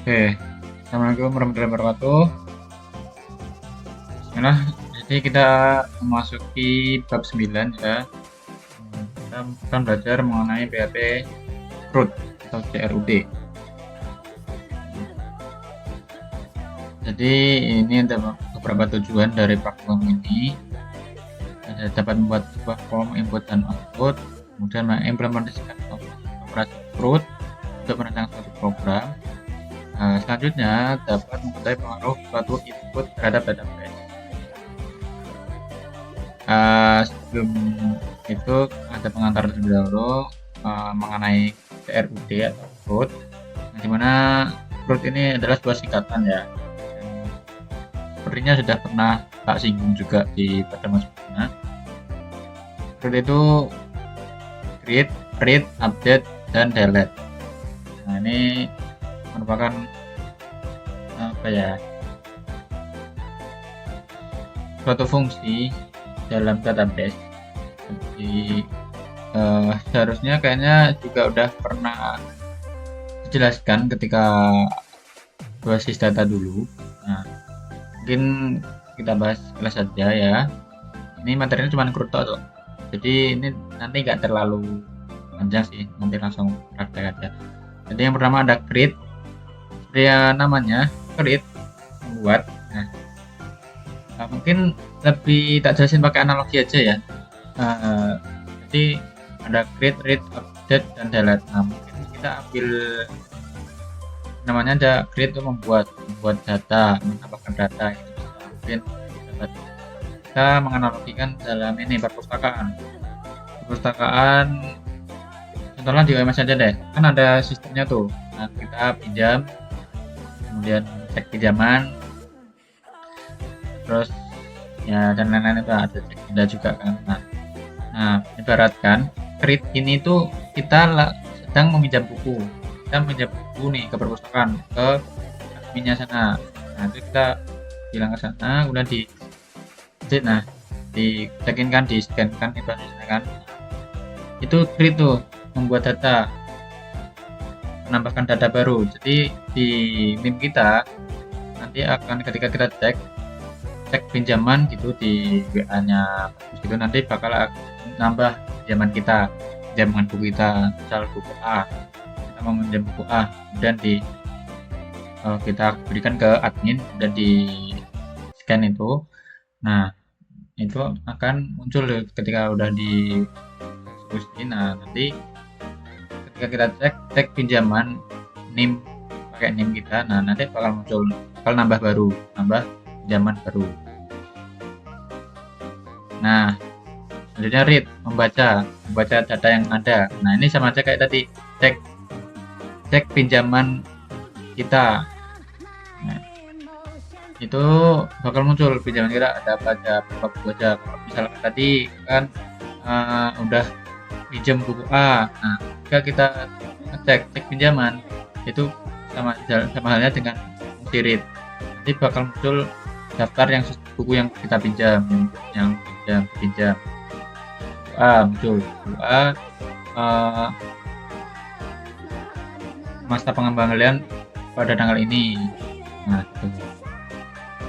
Oke, Assalamualaikum warahmatullahi wabarakatuh. Nah, jadi kita memasuki bab 9 ya. Kita akan belajar mengenai PHP CRUD atau CRUD. Jadi ini ada beberapa tujuan dari platform ini. Dapat membuat sebuah form input dan output, kemudian mengimplementasikan operasi CRUD untuk merancang suatu program. Selanjutnya dapat mengetahui pengaruh suatu input terhadap database. Sebelum itu ada pengantar terlebih dahulu mengenai CRUD atau CRUD, dimana CRUD ini adalah sebuah singkatan ya. Dan sepertinya sudah pernah tak singgung juga di pertemuan sebelumnya. CRUD itu create, read, update, dan delete. Nah, ini merupakan suatu fungsi dalam database. Jadi seharusnya kayaknya juga udah pernah dijelaskan ketika basis data dulu. Nah, mungkin kita bahas kelas saja ya. Ini materinya cuma CRUD tuh. Jadi ini nanti nggak terlalu panjang sih, nanti langsung praktek aja. Jadi yang pertama ada create. Dia namanya create, membuat. Nah, mungkin lebih tak jelasin pakai analogi aja ya. Jadi ada create, read, update, dan delete. Nah, mungkin kita ambil namanya ada create itu membuat data, menambahkan data gitu. Mungkin kita menganalogikan dalam ini perpustakaan, contohnya di OMS aja deh, kan ada sistemnya tuh. Nah, kita pinjam, kemudian cek pinjaman, terus ya dan lain-lain, itu ada cek denda juga kan. Nah, ibaratkan create ini tuh kita sedang meminjam buku, kita meminjam buku nih ke perpustakaan, ke adminnya sana. Nah, itu kita bilang ke sana, kemudian dicekin kan, di scan kan, itu kan. Itu create tuh membuat data, menambahkan data baru. Jadi di NIM kita nanti akan ketika kita cek pinjaman gitu di WA-nya gitu, nanti bakal nambah pinjaman kita, pinjaman buku kita. Misal buku A, kita mau pinjam buku A, kemudian kita berikan ke admin dan di scan itu. Nah, itu akan muncul ketika udah di eksekusi. Nah, nanti ketika kita cek pinjaman NIM pakai NIM kita, nah nanti bakal nambah pinjaman baru. Nah, selanjutnya read, membaca data yang ada. Nah, ini sama aja kayak tadi, cek pinjaman kita. Nah, itu bakal muncul pinjaman kita ada apa aja, berapa buku aja. Kalau misalkan tadi kan udah pinjam buku A, nah jika kita cek pinjaman itu sama halnya dengan fungsi read. Nanti bakal muncul daftar yang buku yang kita pinjam, pinjam A, muncul buku A, masa pengembalian pada tanggal ini. Nah, itu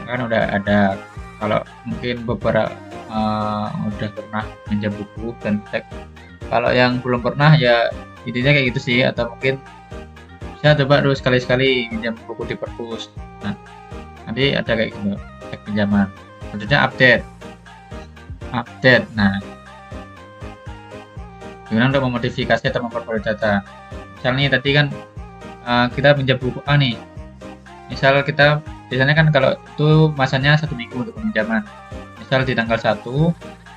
kan udah ada. Kalau mungkin beberapa udah pernah pinjam buku dan cek, kalau yang belum pernah ya intinya kayak gitu sih. Atau mungkin saya coba dulu sekali-sekali pinjam buku di perpus. Nah, nanti ada kayak gitu, cek pinjaman. Selanjutnya update. Nah, gimana untuk memodifikasi atau memperbarui data. Misalnya tadi kan kita pinjam buku A nih, misal kita biasanya kan kalau itu masanya 1 minggu untuk pinjaman, misal di tanggal 1,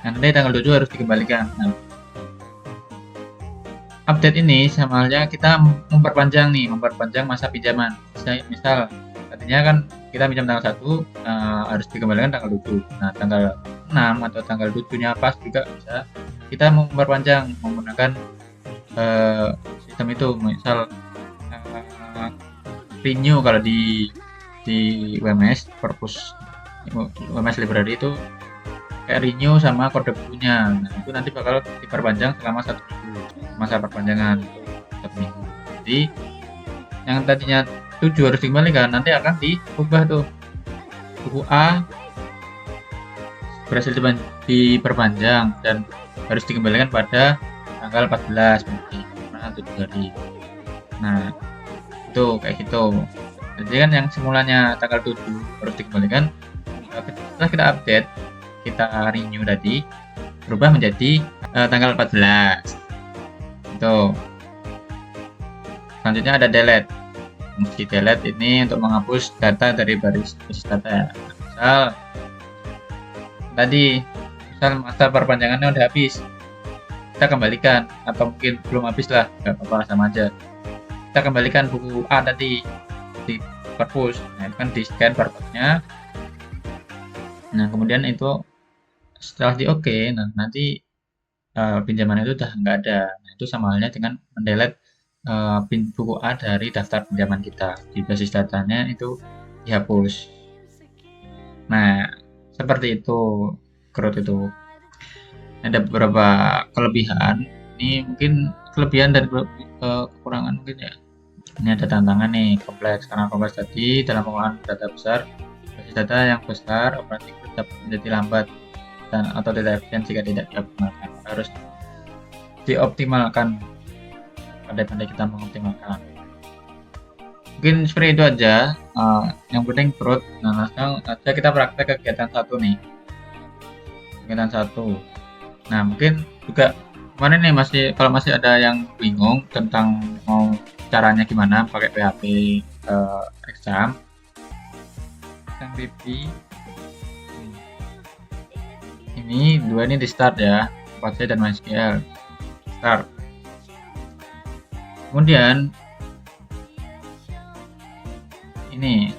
nanti tanggal 7 harus dikembalikan. Nah, update ini sama halnya kita memperpanjang masa pinjaman. Misal tadinya kan kita pinjam tanggal 1, harus dikembalikan tanggal 7. Nah, tanggal 6 atau tanggal 7-nya pas juga bisa kita memperpanjang menggunakan sistem itu. Misal renew kalau di WMS perpus, WMS library itu kayak renew sama kode bukunya. Nah, itu nanti bakal diperpanjang selama 1 minggu, masa perpanjangan itu 1 minggu. Jadi yang tadinya 7 harus dikembalikan, nanti akan diubah tuh. Buku A berhasil diperpanjang dan harus dikembalikan pada tanggal 14 berarti karena 7 hari. Nah, itu kayak gitu. Jadi kan yang semulanya tanggal 7 harus dikembalikan, setelah kita update, kita renew tadi, berubah menjadi tanggal 14. Itu. Selanjutnya ada delete. Fungsi delete ini untuk menghapus data dari baris data. Misal masa perpanjangannya udah habis, kita kembalikan, atau mungkin belum habis lah, nggak apa-apa, sama aja. Kita kembalikan buku A tadi di perpus. Nah, itu kan di scan barcode-nya. Nah, kemudian itu setelah di OK, nah nanti pinjaman itu udah nggak ada. Nah, itu sama halnya dengan mendelete buku A dari daftar pinjaman kita. Di basis datanya itu dihapus. Nah, seperti itu growth itu. Ada beberapa kelebihan. Ini mungkin kelebihan dan kekurangan mungkin ya. Ini ada tantangan nih, kompleks. Karena kompleks tadi dalam pengolahan data besar, basis data yang besar, operating dapat menjadi lambat dan atau tidak efisien jika tidak dioptimalkan. Harus dioptimalkan, pandai-pandai kita mengoptimalkan. Mungkin seperti itu aja. Yang penting growth. Nah, langsung aja kita praktek kegiatan 1 nih. Kegiatan 1. Nah, mungkin juga kemarin nih kalau masih ada yang bingung tentang mau caranya gimana pakai PHP exam BP. Ini 2 ini di start ya, Apache dan MySQL. Start. Kemudian ini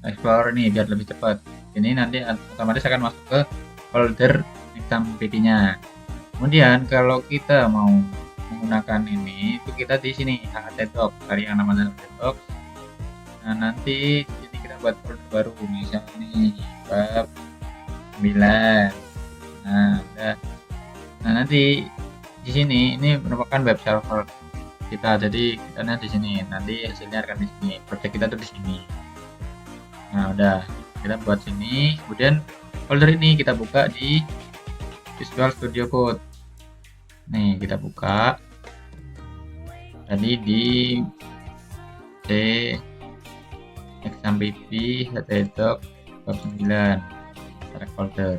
Explorer ini biar lebih cepat. Ini nanti otomatis akan masuk ke folder exam BP-nya. Kemudian kalau kita mau menggunakan ini, itu kita di sini HTDoc, cari yang namanya HTDoc. Nah, nanti di sini kita buat folder baru, misalnya ini bab 9. Nah, udah. Nah, nanti di sini ini merupakan web server kita, jadi kita di sini, nanti hasilnya akan di sini, project kita tuh di sini. Nah, udah kita buat sini, kemudian folder ini kita buka di Visual Studio Code. Nih, kita buka tadi di C exam BP HTDoc bab 9 folder.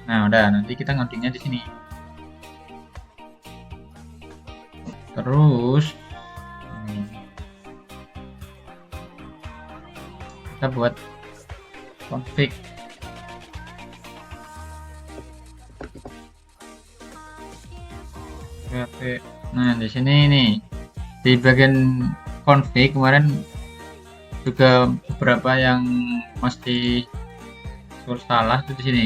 Nah, udah, nanti kita ngodingnya di sini. Terus kita buat config. Nah, di sini nih di bagian config kemarin juga beberapa yang masih salah tuh di sini,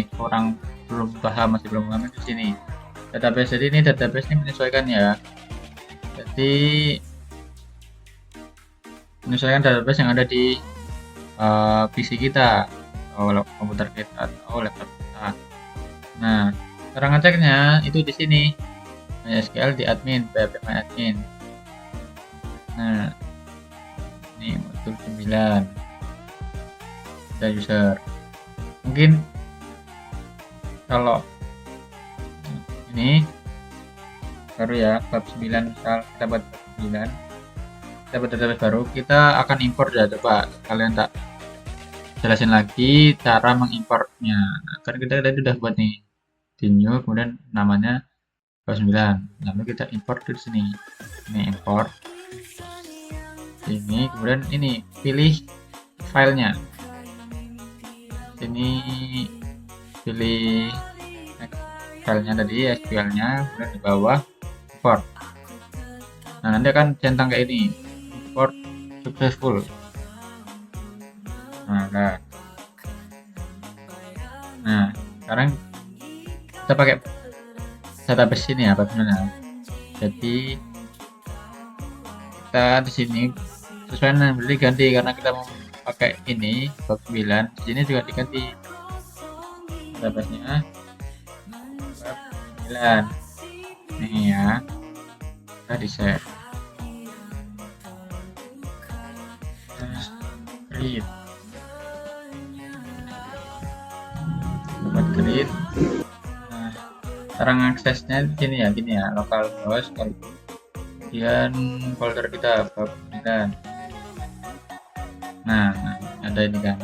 belum paham, masih belum paham di sini. Database, jadi ini database ini menyesuaikan ya. Jadi menyesuaikan database yang ada di PC kita, atau komputer kita, atau laptop kita. Nah, cara ngeceknya itu di sini. MySQL di admin, PHP MyAdmin. Nah, ini modul 9 ada user. Mungkin kalau ini baru ya, bab 9, misal kita buat bab 9, kita buat database baru, kita akan import ya. Coba kalian tak jelasin lagi cara mengimportnya. Kan kita tadi udah buat nih di new, kemudian namanya bab 9, lalu kita import di sini. Ini import ini, kemudian ini pilih filenya, ini pilih filenya tadi, SQL-nya, kemudian di bawah import. Nah, nanti akan centang kayak ini, import successful. Nah, udah. Nah, sekarang kita pakai database ini ya sebenarnya. Jadi kita di sini sesuai dengan beli ganti, karena kita mau pakai ini bab 9, di sini juga diganti database-nya bab 9 nih ya, kita di save. create buat create. Nah, cara mengaksesnya gini ya, localhost, kemudian folder kita bab 9. Nah, ada ini kan,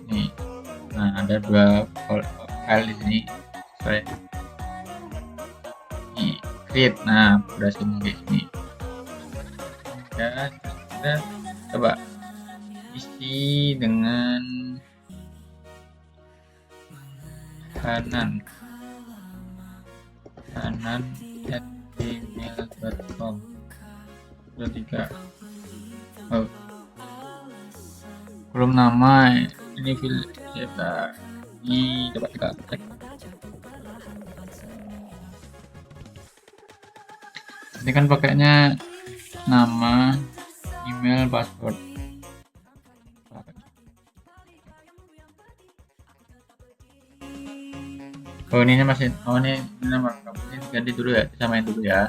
nih. Nah, ada 2 file di sini. Sorry. Nih, create. Nah, berhasil kayak gini. Ya, kita coba isi dengan kanan @gmail.com. 3. Oh, belum nama ini file kita. Ini coba kita cek. Ini kan pakainya nama, email, password. Oh, ini masih, oh ini nama ini ganti dulu ya, samain dulu ya.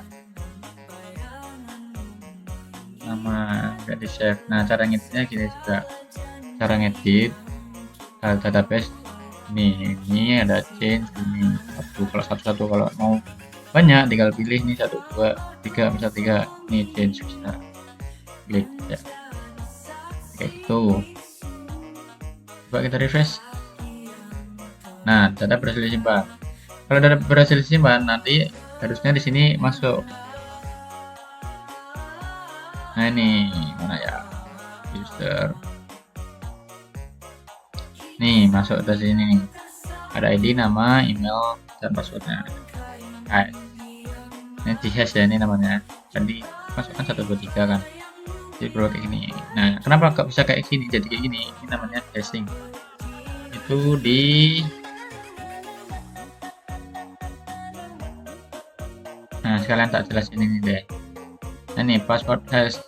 Nama nggak di save. Nah, cara ngeditnya gini juga. Cara ngedit database ini ada change ini kalau satu kalau mau banyak tinggal pilih nih 1 2 3 misal 3 ini change bisa klik ya kayak gitu. Coba kita refresh. Nah, data berhasil disimpan. Kalau data berhasil disimpan nanti harusnya di sini masuk. Nah, ini mana ya, user nih masuk ke sini, ada ID, nama, email, dan passwordnya. Nah, ini di hash ya, ini namanya. Jadi masukkan 1 2 3 kan, jadi perlu kayak gini. Nah, kenapa nggak bisa kayak gini, jadi kayak gini? Ini namanya hashing. Itu di nah, sekalian tak jelasin ini deh. Nah, ini password hash.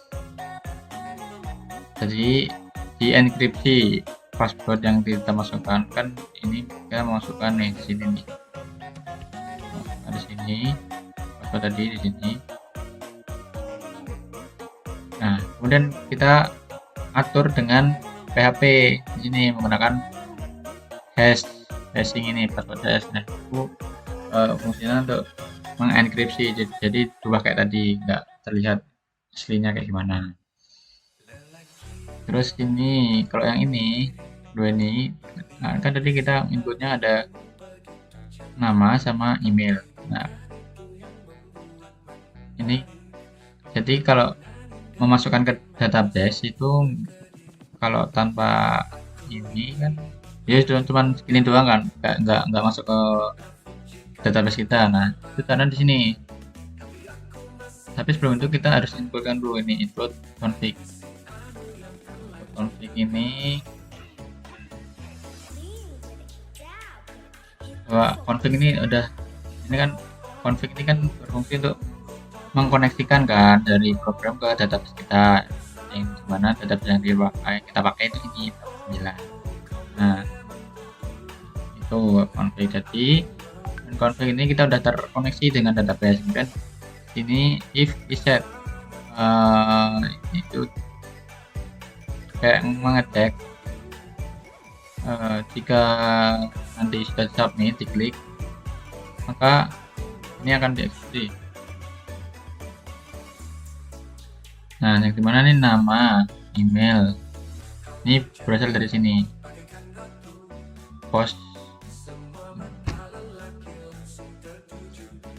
Jadi di enkripsi password yang kita masukkan kan, ini kita masukkan nih di sini nih. Nah, di sini password tadi di sini. Nah, kemudian kita atur dengan PHP di sini menggunakan hashing ini, password hash. Nah, itu fungsinya untuk mengenkripsi, jadi berubah kayak tadi, nggak terlihat aslinya kayak gimana. Terus ini kalau yang ini dua ini, nah kan tadi kita inputnya ada nama sama email. Nah, ini jadi kalau memasukkan ke database itu kalau tanpa ini kan ya cuma segini doang kan, nggak masuk ke database kita. Nah, itu karena di sini. Tapi sebelum itu kita harus inputkan dulu ini, input config ini. Bahwa config ini udah, ini kan config ini kan berfungsi untuk mengkoneksikan kan dari program ke database kita, yang dimana database yang kita pakai itu ini 9. Nah, itu config. Jadi config ini kita udah terkoneksi dengan database. Kemudian ini if reset itu kayak mengecek jika nanti sudah submit diklik, maka ini akan dieksekusi. Nah, yang dimana nih nama, email ini berasal dari sini, post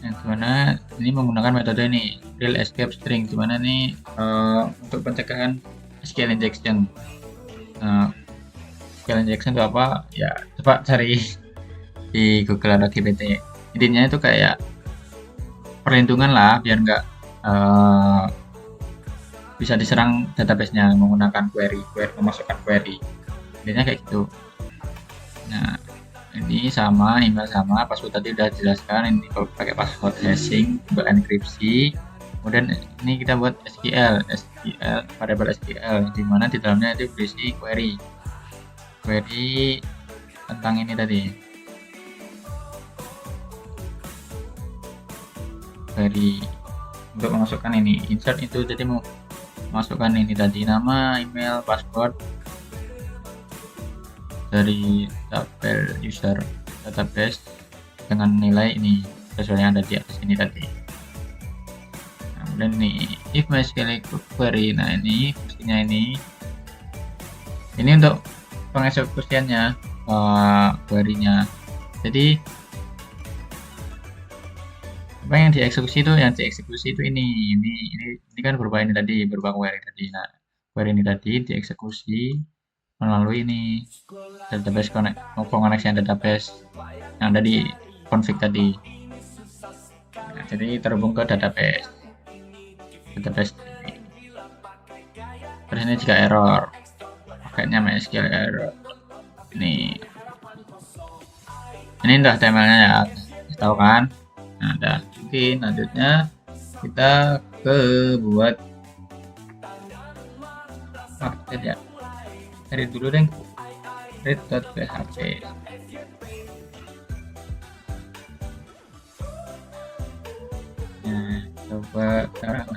yang dimana ini menggunakan metode ini real escape string, dimana nih untuk pencegahan SQL injection. SQL injection itu apa ya, coba cari di Google atau GPT. Intinya itu kayak perlindungan lah biar nggak bisa diserang database-nya menggunakan query, memasukkan query. Intinya kayak gitu. Nah, ini sama, email sama, password tadi udah jelaskan. Ini kalau pakai password hashing untuk enkripsi. Kemudian ini kita buat SQL, variabel SQL, di mana di dalamnya itu berisi query tentang ini tadi, query untuk memasukkan ini, insert itu. Jadi mau masukkan ini tadi, nama, email, password dari tabel user database dengan nilai ini sesuai yang ada di atas ini tadi. Nah, kemudian ini if MySQL query, nah ini fungsinya ini untuk pengeksekusiannya, query-nya. Jadi apa yang dieksekusi itu ini kan berupa ini tadi, berupa query tadi. Nah, query ini tadi dieksekusi melalui ini database pengoneksian database yang ada di config tadi. Nah, jadi terhubung ke database ini. Terus ini jika error paketnya MySQL error, ini udah HTML-nya ya, tahu kan? Nah, mungkin lanjutnya kita buat market ya. Cari dulu deh read.php. Nah, coba sekarang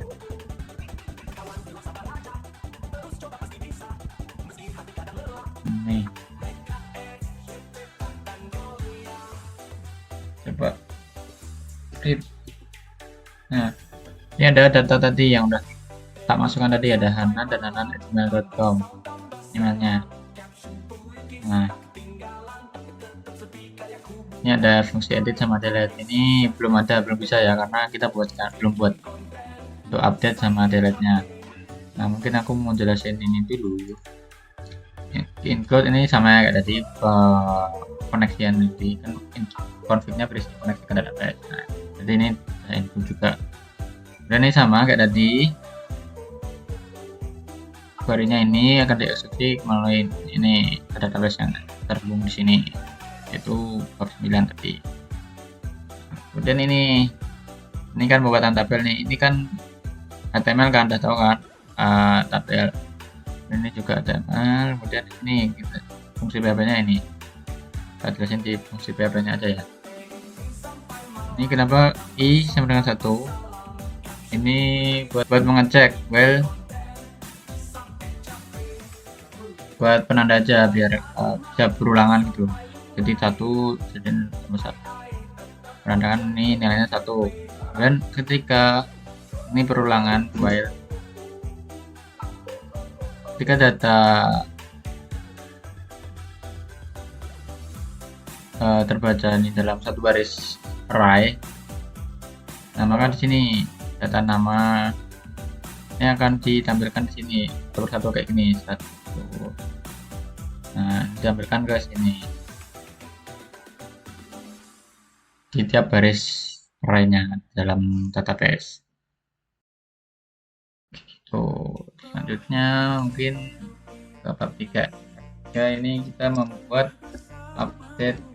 ini coba read. Nah, ini ada data tadi yang udah tak masukkan tadi, ada hanan dan hanan@gmail.com emailnya. Nah, ini ada fungsi edit sama delete, ini belum bisa ya, karena kita belum buat untuk update sama delete nya. Nah, mungkin aku mau jelasin ini dulu. Include ini sama kayak tadi, koneksian nanti kan config-nya berisi koneksi ke database. Nah, jadi ini include juga. Dan ini sama kayak tadi, query-nya ini akan dieksekusi melalui ini database yang terhubung di sini, yaitu bab 9 tadi. Kemudian ini kan pembuatan tabel nih, ini kan HTML kan, udah tahu kan, tabel. Dan ini juga HTML. Kemudian ini fungsi PHP-nya ini, kita jelasin di fungsi PHP-nya aja ya. Ini kenapa i sama dengan 1, ini buat mengecek buat penanda aja biar bisa berulangan gitu. Jadi 1 jadi sama 1, penandaan ini nilainya 1. Dan ketika ini perulangan while ketika data terbaca ini dalam satu baris array, nah maka di sini data nama ini akan ditampilkan di sini satu kayak gini, nah ditampilkan ke sini di tiap baris array-nya dalam database. Selanjutnya mungkin ke bab 3. Ya, ini kita membuat update.php.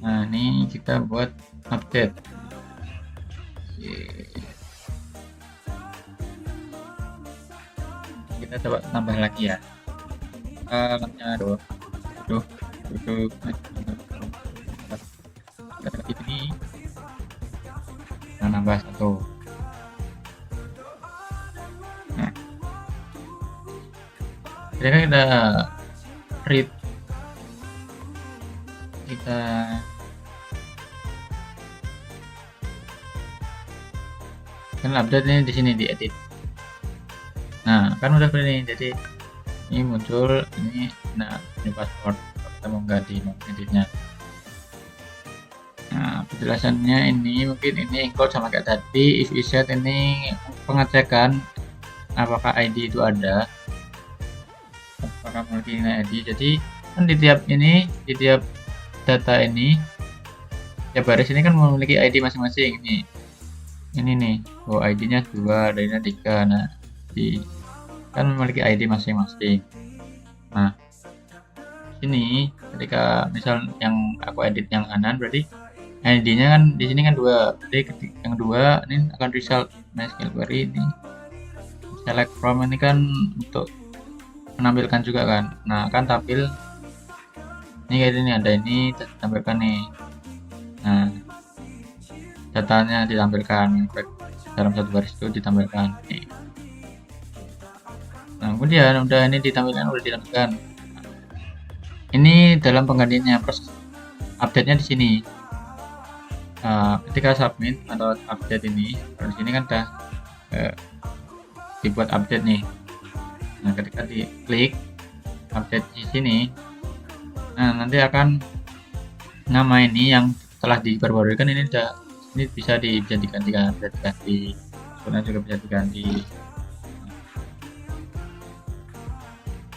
Nah, ini kita buat update. Kita coba tambah lagi ya. Duduk ini, nambah 1. Nah, jadi kita read, kita kan update ini di sini, di edit. Nah, kan udah ini, jadi ini muncul ini. Nah, ini password, kita mau ganti editnya. Nah, penjelasannya ini mungkin ini include sama kayak tadi. If set ini pengecekan apakah ID itu ada, apakah memiliki ID. Jadi kan di tiap data ini, tiap baris ini kan memiliki ID masing-masing. Ini nih, ID-nya 2, ID-nya 3. Nah, kan memiliki ID masing-masing. Nah, sini ketika misal yang aku edit yang kanan, berarti ID-nya kan di sini kan 2. Jadi yang 2 ini akan result MySQL query ini. Select from ini kan untuk menampilkan juga kan. Nah, akan tampil ini kayak ini, ada ini ditampilkan nih. Nah, datanya ditampilkan dalam satu baris itu ditampilkan nih. Nah, kemudian udah ini ditampilkan. Ini dalam penggantiannya, proses update-nya di sini. Ketika submit atau update ini, di sini kan udah dibuat update nih. Nah, ketika diklik update di sini, nah nanti akan nama ini yang telah diperbarui kan ini bisa digantikan, sebenarnya juga bisa diganti.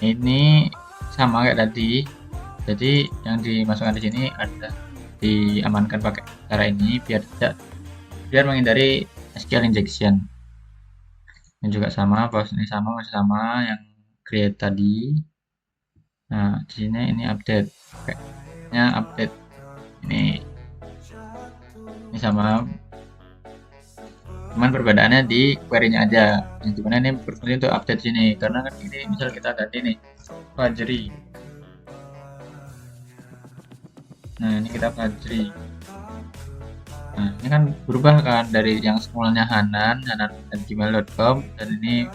Ini sama kayak tadi, jadi yang dimasukkan di sini ada diamankan pakai cara ini biar menghindari SQL injection. Ini juga sama, ini masih sama yang create tadi. Nah, di sini ini update, kayaknya update ini sama, cuman perbedaannya di query-nya aja. Yang dimana ini berfungsi untuk update sini, karena kan ini misal kita ganti nih Fajri. Nah, ini kita Fajri. Nah, ini kan berubah kan dari yang semulanya hanan@gmail.com, dan ini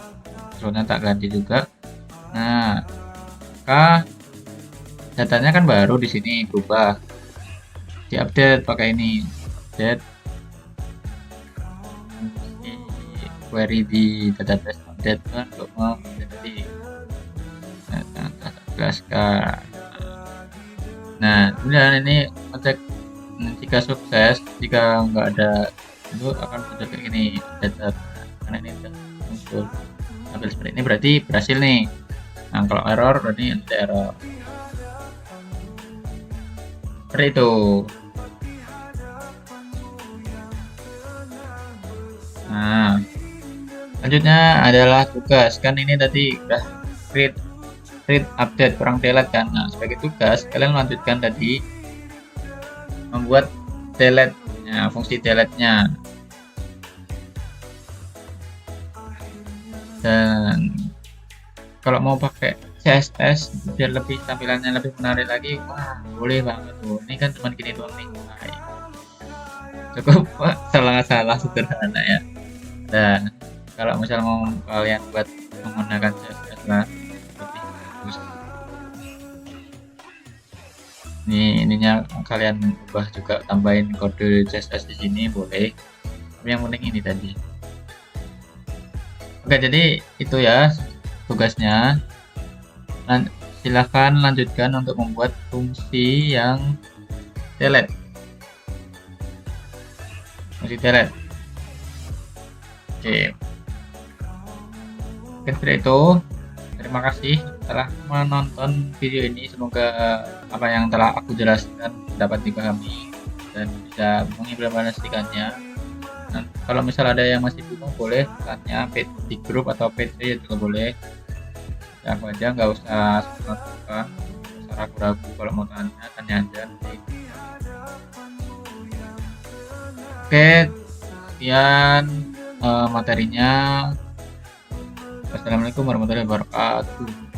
passwordnya tak ganti juga. Nah, maka datanya kan baru di sini berubah, diupdate pakai ini update query di database update kan untuk menjadi jelaskan. Nah, kemudian ini ngecek jika sukses, jika nggak ada itu akan muncul kayak gini data, karena ini udah muncul tampil seperti ini, berarti berhasil nih. Nah, kalau error berarti ada error seperti itu. Nah, selanjutnya adalah tugas. Kan ini tadi udah create update kurang delete kan. Nah, sebagai tugas kalian lanjutkan tadi membuat delete, fungsi delete-nya. Dan kalau mau pakai CSS biar lebih tampilannya lebih menarik lagi, wah boleh banget tuh. Ini kan cuma gini doang nih. Cukup salah sederhana ya. Dan kalau misal mau kalian buat menggunakan CSS lah lebih bagus. Ininya kalian ubah juga, tambahin kode CSS di sini boleh. Tapi yang penting ini tadi. Oke, jadi itu ya tugasnya. Silahkan lanjutkan untuk membuat fungsi yang delete. Fungsi delete. Oke. Mungkin seperti itu. Terima kasih telah menonton video ini. Semoga apa yang telah aku jelaskan dapat dipahami dan bisa mengimplementasikannya. Nah, kalau misal ada yang masih bingung boleh tanya di grup atau PC juga boleh. Ya, aku aja nggak usah ragu-ragu, kalau mau tanya aja nanti. Oke, sekian materinya. Wassalamualaikum warahmatullahi wabarakatuh.